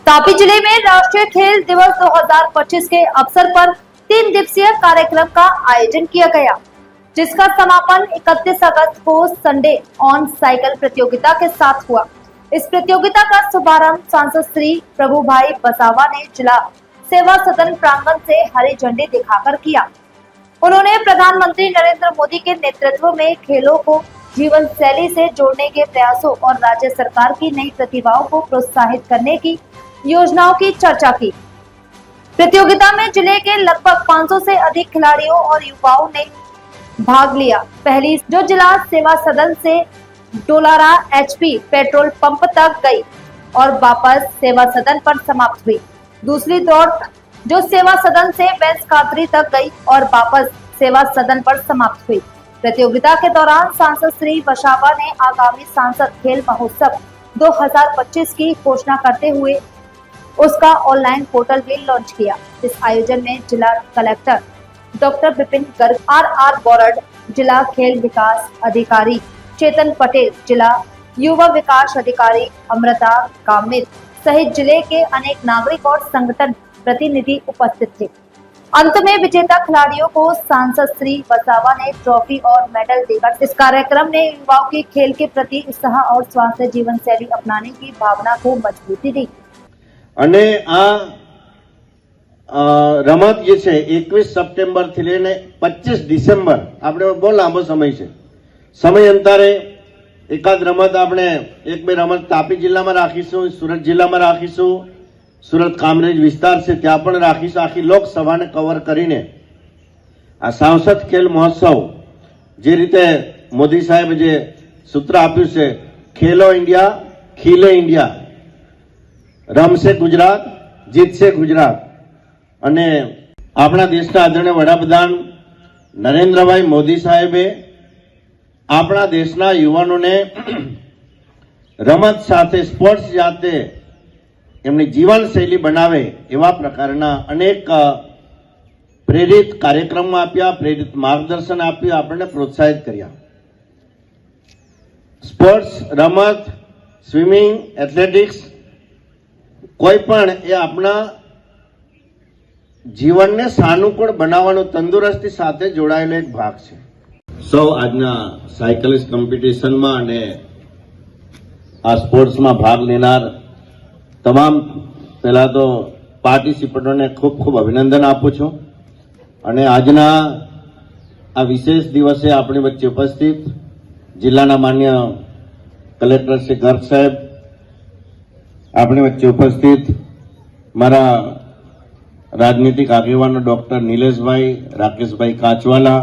तापी जिले में राष्ट्रीय खेल दिवस 2025 के अवसर पर 3 दिवसीय कार्यक्रम का आयोजन किया गया, जिसका समापन 31 अगस्त को संडे ऑन साइकिल प्रतियोगिता के साथ हुआ। इस प्रतियोगिता का शुभारंभ सांसद श्री प्रभुभाई बसावा ने जिला सेवा सदन प्रांगण से हरी झंडी दिखाकर किया। उन्होंने प्रधानमंत्री नरेंद्र मोदी के नेतृत्व में खेलों को जीवन शैली से जोड़ने के प्रयासों और राज्य सरकार की नई प्रतिभाओं को प्रोत्साहित करने की योजनाओं की चर्चा की। प्रतियोगिता में जिले के लगभग 500 से अधिक खिलाड़ियों और युवाओं ने भाग लिया। पहली जो जिला सेवा सदन से डोलारा HP पेट्रोल पंप तक गई और वापस सेवा सदन पर समाप्त हुई। दूसरी दौड़ जो सेवा सदन से बेंस कातरी तक गई और वापस सेवा सदन पर समाप्त हुई। प्रतियोगिता के दौरान सांसद श्री बसावा ने आगामी सांसद खेल महोत्सव 2025 की घोषणा करते हुए उसका ऑनलाइन पोर्टल भी लॉन्च किया। इस आयोजन में जिला collector doctor Vipin Garg, RR board, जिला खेल विकास अधिकारी चेतन पटेल, जिला युवा विकास अधिकारी अमृता कामित सहित जिले के अनेक नागरिक और संगठन प्रतिनिधि उपस्थित थे। अंत में विजेता खिलाड़ियों को सांसद श्री बसावा ने ट्रॉफी और मेडल देकर इस कार्यक्रम ने युवाओं के खेल के प्रति उत्साह और स्वास्थ्य जीवन शैली अपनाने की भावना को मजबूती दी। અને આ રમત જે છે 21 સપ્ટેમ્બર થી લઈને 25 ડિસેમ્બર આપણે બહુ લાંબો સમય છે। સમય અંતરે એકાદ રમત આપણે એક બે રમત તાપી જિલ્લામાં રાખીશું, સુરત જિલ્લામાં રાખીશું, સુરત કામરેજ વિસ્તાર છે ત્યાં પણ રાખીશું। આખી લોકસભાને કવર કરીને આ સાંસદ ખેલ મહોત્સવ જે રીતે મોદી સાહેબ જે સૂત્ર આપ્યું છે, ખેલો ઇન્ડિયા ખીલે ઇન્ડિયા, રમશે ગુજરાત જીતશે ગુજરાત, અને આપણા દેશના આદરણીય વડાપ્રધાન નરેન્દ્રભાઈ મોદી સાહેબે આપણા દેશના યુવાનોને રમત સાથે સ્પોર્ટ્સ જાતે એમની જીવનશૈલી બનાવે એવા પ્રકારના અનેક પ્રેરિત કાર્યક્રમો આપ્યા, પ્રેરિત માર્ગદર્શન આપ્યું, આપણને પ્રોત્સાહિત કર્યા। સ્પોર્ટ્સ રમત, સ્વિમિંગ, એથ્લેટિક્સ કોઈ પણ એ આપણા જીવનને સાનુકૂળ બનાવવાનો તંદુરસ્તી સાથે જોડાયેલો એક ભાગ છે। સૌ આજના સાયકલિસ્ટ કોમ્પિટિશનમાં અને આ સ્પોર્ટ્સમાં ભાગ લેનાર તમામ પહેલા તો પાર્ટિસિપન્ટોને ખૂબ ખૂબ અભિનંદન આપું છું। અને આજના આ વિશેષ દિવસે આપણી વચ્ચે ઉપસ્થિત જિલ્લાના માન્ય કલેક્ટર શ્રી ગર્ગ સાહેબ, આપણી વચ્ચે ઉપસ્થિત મારા રાજનીતિક આગેવાનો ડોક્ટર નિલેશભાઈ, રાકેશભાઈ કાચવાલા,